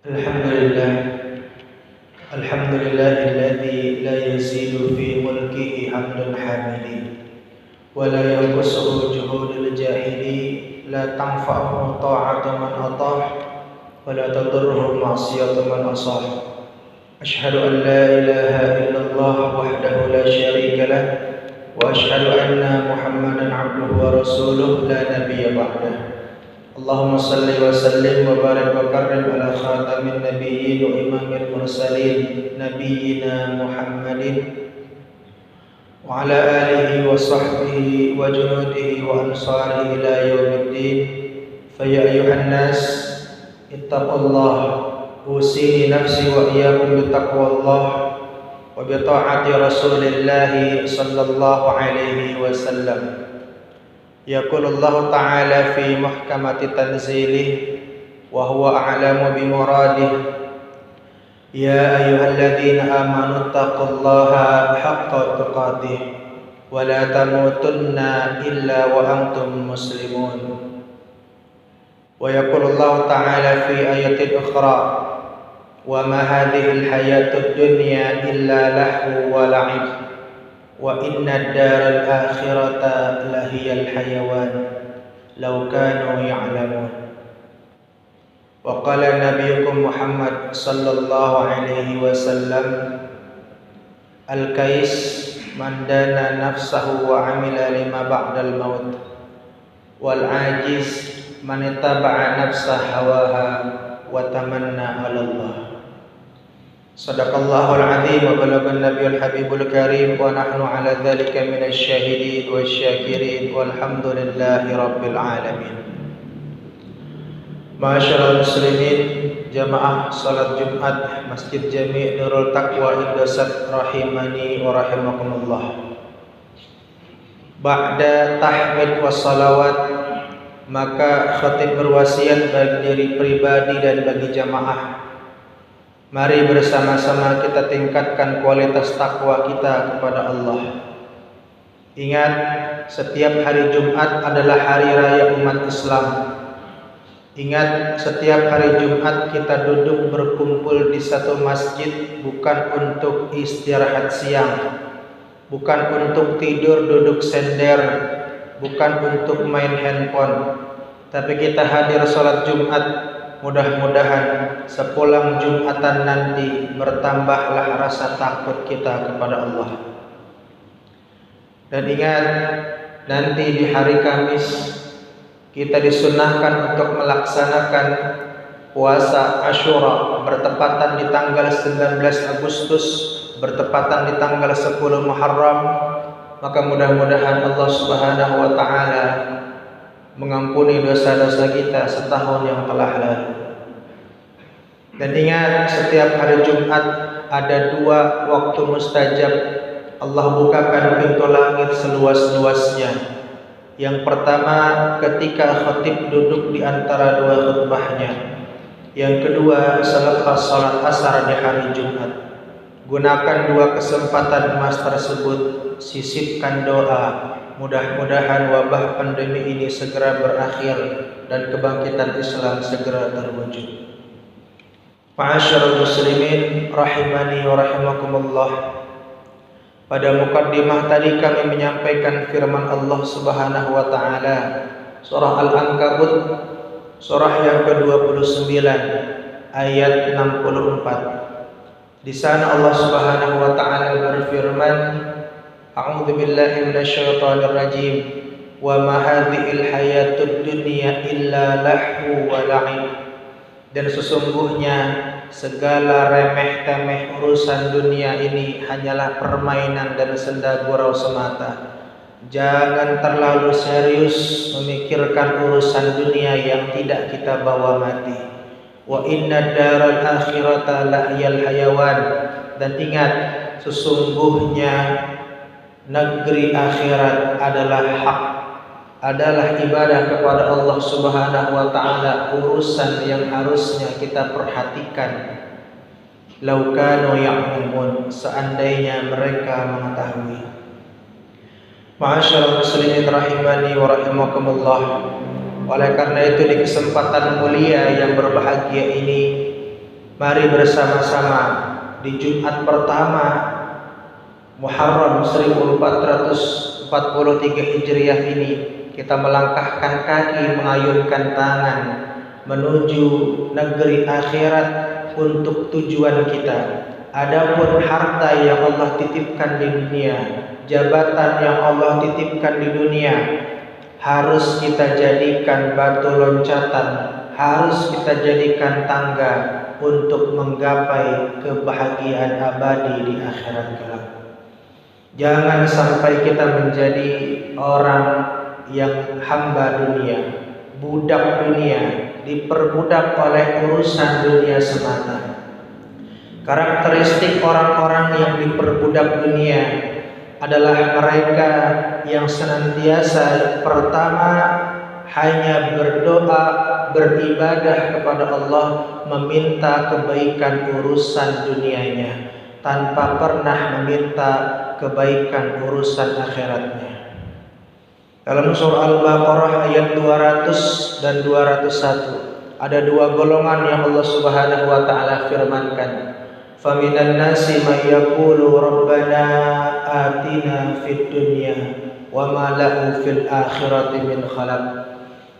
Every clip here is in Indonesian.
Alhamdulillah, alhamdulillahilladzi la yazidu fi mulkihi hamdun hamidi wa la yanqusuhu juhudul jahili, la tanfa'uhu ta'atu man atah wa la tadurruhu ma'siyatu man asah. Ashhadu an la ilaha illallah wahdahu la syarika lah wa ashhadu anna Muhammadan abduhu wa rasuluh la nabiyya ba'dah. Allahumma salli wa sallim wa barik wa karrim ala khatamin nabiyyin wa imamil mursalin nabiyyina Muhammadin wa ala alihi wa sahbihi wa junudihi wa ansarihi ila yaumiddin. Fa ya ayyuhan nas ittaqullah, usini nafsi wa iyyakum bittaqwallah wa bi ta'ati Rasulillah sallallahu alaihi wasallam. Yaqulullahu ta'ala fi muhkamati tanzilih wa huwa a'lamu bi muradih. Ya ayyuhalladzina amanu taqullaha haqqa tuqatih wa la tamutunna illa wa antum muslimun. Wa yaqulullahu ta'ala fi ayatin ukhra wa ma hadhil hayatud dunya illa lahu wa la'ib wa inna daral akhirata lahiyal hayawan law kanu ya'lamun. Wa qala nabiyukum Muhammad sallallahu alaihi wasallam, al-kais man dana nafsahu wa amila lima ba'dal maut, wal ajiz man ittaba'a nafsa hawaha wa tamanna 'ala Allah. Sadaqallahul azim wa balaghan nabiyul habibul karim wa nahnu ala dzalika minasy syahidin wasyakirin walhamdulillahi rabbil alamin. Ma'asyiral muslimin, jamaah salat Jumat Masjid Jami' Nurul Taqwa Indosat rahimani wa rahimakumullah. Ba'da tahmid was salawat, maka khatib berwasiat bagi diri pribadi dan bagi jamaah, mari bersama-sama kita tingkatkan kualitas takwa kita kepada Allah. Ingat, setiap hari Jumat adalah hari raya umat Islam. Ingat, setiap hari Jumat kita duduk berkumpul di satu masjid bukan untuk istirahat siang, bukan untuk tidur duduk sender, bukan untuk main handphone, tapi kita hadir salat Jumat. Mudah-mudahan sepulang Jumatan nanti bertambahlah rasa takut kita kepada Allah. Dan ingat, nanti di hari Kamis kita disunahkan untuk melaksanakan puasa Asyura bertepatan di tanggal 19 Agustus, bertepatan di tanggal 10 Muharram. Maka mudah-mudahan Allah Subhanahu wa taala mengampuni dosa-dosa kita setahun yang telah lalu. Dan ingat, setiap hari Jumat ada dua waktu mustajab. Allah bukakan pintu langit seluas-luasnya. Yang pertama, ketika khatib duduk di antara dua khutbahnya. Yang kedua, selepas salat asar di hari Jumat. Gunakan dua kesempatan emas tersebut, sisipkan doa. Mudah-mudahan wabah pandemi ini segera berakhir dan kebangkitan Islam segera terwujud. Ma'asyiral muslimin rahimani wa rahimakumullah. Pada mukaddimah tadi kami menyampaikan firman Allah Subhanahu wa taala, surah Al-Ankabut, surah yang ke-29 ayat 64. Di sana Allah Subhanahu wa taala berfirman, a'udzu billahi minasyaitonir rajim, wa ma hadhil hayatud dunya illa lahu wa la'ib. Dan sesungguhnya segala remeh-temeh urusan dunia ini hanyalah permainan dan senda gurau semata. Jangan terlalu serius memikirkan urusan dunia yang tidak kita bawa mati. Wa inna daral akhirata lahiyal hayawan. Dan ingat, sesungguhnya negeri akhirat adalah hak, adalah ibadah kepada Allah Subhanahu wa taala, urusan yang harusnya kita perhatikan. Lau kanu ya'lamun, seandainya mereka mengetahui. Ma'asyiral muslimin rahimani wa rahimakumullah. Oleh karena itu, di kesempatan mulia yang berbahagia ini, Mari bersama-sama di Jumat pertama Muharram 1443 Hijriah ini kita melangkahkan kaki, mengayunkan tangan menuju negeri akhirat untuk tujuan kita. Adapun harta yang Allah titipkan di dunia, jabatan yang Allah titipkan di dunia, harus kita jadikan batu loncatan, harus kita jadikan tangga untuk menggapai kebahagiaan abadi di akhirat kelak. Jangan sampai kita menjadi orang yang hamba dunia, budak dunia, diperbudak oleh urusan dunia semata. Karakteristik orang-orang yang diperbudak dunia adalah mereka yang senantiasa pertama hanya berdoa, beribadah kepada Allah, meminta kebaikan urusan dunianya tanpa pernah meminta kebaikan urusan akhiratnya. Dalam surah Al-Baqarah ayat 200 dan 201 ada dua golongan yang Allah Subhanahu wa taala firmankan. Faminan nasi may yaqulu rabbana atina fid dunya wa ma lahu fil akhirati min khalaq.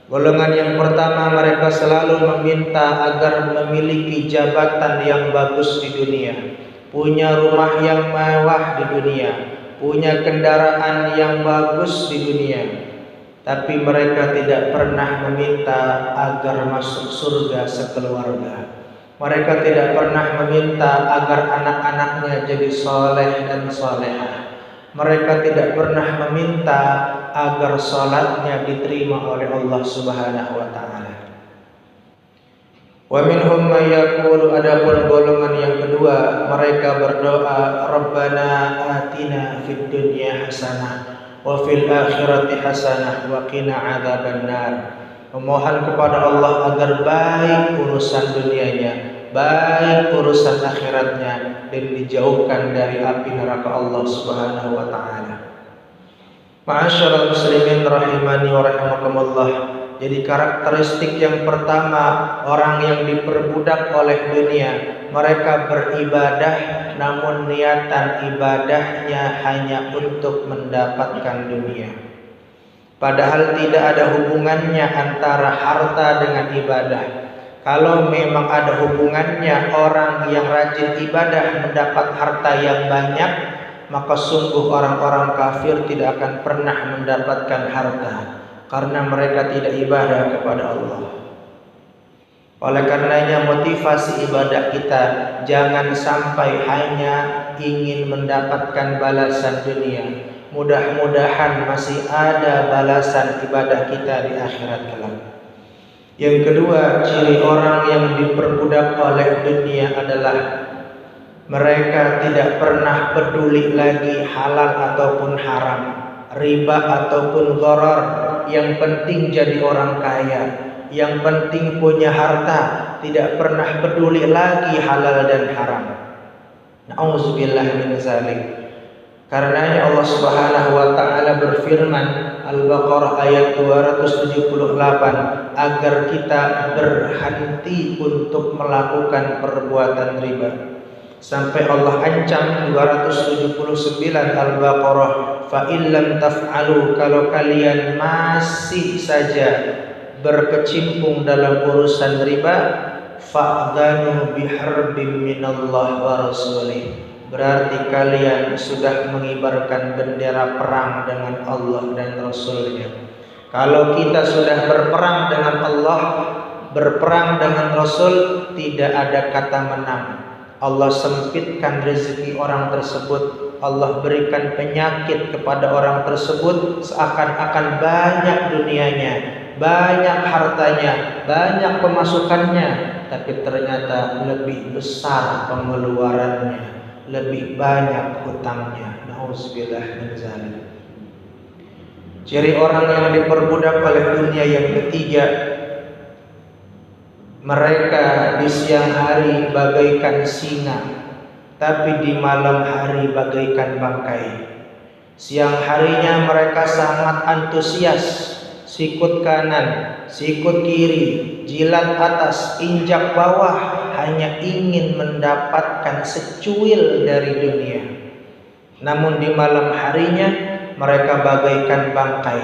Golongan yang pertama, mereka selalu meminta agar memiliki jabatan yang bagus di dunia, punya rumah yang mewah di dunia, punya kendaraan yang bagus di dunia. Tapi mereka tidak pernah meminta agar masuk surga sekeluarga. Mereka tidak pernah meminta agar anak-anaknya jadi soleh dan solehah. Mereka tidak pernah meminta agar salatnya diterima oleh Allah Subhanahu wa taala. Wa minhum may yaqulu, adapun golongan yang kedua, mereka berdoa, Rabbana atina fid dunya hasanah wa fil akhirati hasanah wa qina adzabannar. Memohon kepada Allah agar baik urusan dunianya, baik urusan akhiratnya, dan dijauhkan dari api neraka Allah Subhanahu wa taala. Ma'asyiral muslimin rahimani wa rahimakumullah. Jadi karakteristik yang pertama orang yang diperbudak oleh dunia, mereka beribadah namun niatan ibadahnya hanya untuk mendapatkan dunia. Padahal tidak ada hubungannya antara harta dengan ibadah. Kalau memang ada hubungannya, orang yang rajin ibadah mendapat harta yang banyak, maka sungguh orang-orang kafir tidak akan pernah mendapatkan harta, karena mereka tidak ibadah kepada Allah. Oleh karenanya motivasi ibadah kita jangan sampai hanya ingin mendapatkan balasan dunia. Mudah-mudahan masih ada balasan ibadah kita di akhirat kelak. Yang kedua, ciri orang yang diperbudak oleh dunia adalah mereka tidak pernah peduli lagi halal ataupun haram, riba ataupun gharar. Yang penting jadi orang kaya, yang penting punya harta, tidak pernah peduli lagi halal dan haram. Nauzubillah min zalik. Karenanya Allah Subhanahu wa taala berfirman, Al-Baqarah ayat 278, agar kita berhenti untuk melakukan perbuatan riba. Sampai Allah ancam 279 Al-Baqarah, fa illam taf'alu, kalau kalian masih saja berkecimpung dalam urusan riba, fa'dhanu biharbin minallah wa rasulih, berarti kalian sudah mengibarkan bendera perang dengan Allah dan Rasulnya. Kalau kita sudah berperang dengan Allah, berperang dengan Rasul, tidak ada kata menang. Allah sempitkan rezeki orang tersebut, Allah berikan penyakit kepada orang tersebut, seakan-akan banyak dunianya, banyak hartanya, banyak pemasukannya, tapi ternyata lebih besar pengeluarannya, lebih banyak hutangnya. Nauzubillah min zalik. Ciri orang yang diperbudak oleh dunia yang ketiga, mereka di siang hari bagaikan singa, tapi di malam hari bagaikan bangkai. Siang harinya mereka sangat antusias, sikut kanan, sikut kiri, jilat atas, injak bawah, hanya ingin mendapatkan secuil dari dunia. Namun di malam harinya mereka bagaikan bangkai,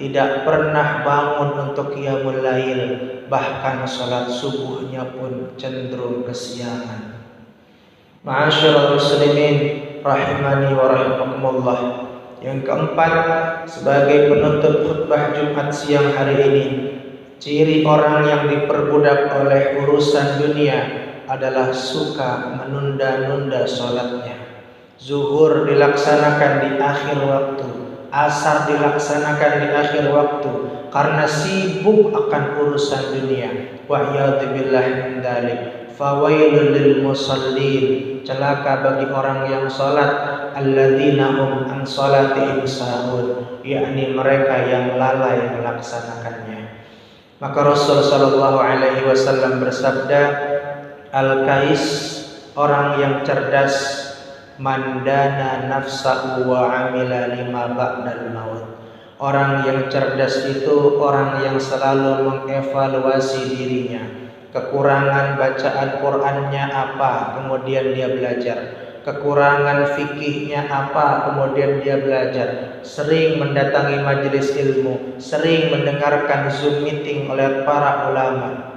tidak pernah bangun untuk qiyamul lail, bahkan salat subuhnya pun cenderung kesiangan. Ma'asyiral muslimin rahimani wa rahimakumullah. Yang keempat, sebagai penutup khutbah Jumat siang hari ini, ciri orang yang diperbudak oleh urusan dunia adalah suka menunda-nunda sholatnya. Zuhur dilaksanakan di akhir waktu, asar dilaksanakan di akhir waktu karena sibuk akan urusan dunia. Wa'iyadzubillah min dzalik. Fawailul lil musallin, celaka bagi orang yang salat, alladzina hum an salatihim sahun, yakni mereka yang lalai melaksanakannya. Maka Rasul sallallahu alaihi wasallam bersabda, al-kais, orang yang cerdas, mandana nafsahu wa amila lima ba'dal maut. Orang yang cerdas itu orang yang selalu mengevaluasi dirinya. Kekurangan bacaan Qur'annya apa, kemudian dia belajar. Kekurangan fikihnya apa, kemudian dia belajar. Sering mendatangi majelis ilmu, sering mendengarkan Zoom meeting oleh para ulama.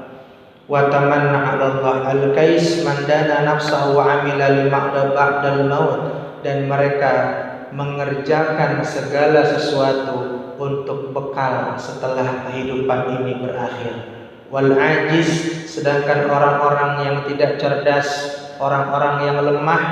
Wa tamanna 'ala Allah, al-kais mandana nafsahu wa amila lima ba'dal maut, dan mereka mengerjakan segala sesuatu untuk bekal setelah kehidupan ini berakhir. Wal ajiz, sedangkan orang-orang yang tidak cerdas, orang-orang yang lemah,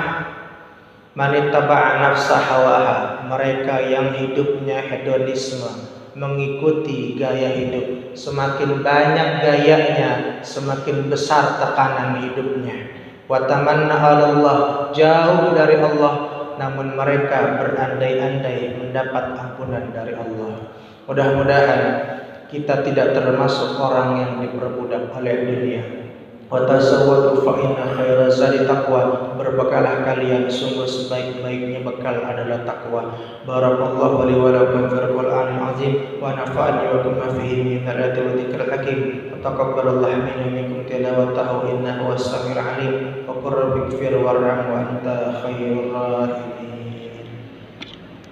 manittaba'a nafsa hawaha, mereka yang hidupnya hedonisme, mengikuti gaya hidup. Semakin banyak gayanya, semakin besar tekanan hidupnya. Wa tamanna 'ala Allah, jauh dari Allah, namun mereka berandai-andai mendapat ampunan dari Allah. Mudah-mudahan kita tidak termasuk orang yang diperbudak oleh dunia. Wa tazawwadu fa inna khairaz zadi taqwa, berbekalah kalian, sungguh sebaik-baiknya bekal adalah takwa. Barakallahu li wa lakum fil Qur'anil azim wa nafa'ani wa bima fihi min ayati wa dzikril hakim. Taqabbalallahu minna minkum tilawatahu innahu was-sami'ul 'alim. Wa qur rabbighfir warham wa anta khairur rahimin.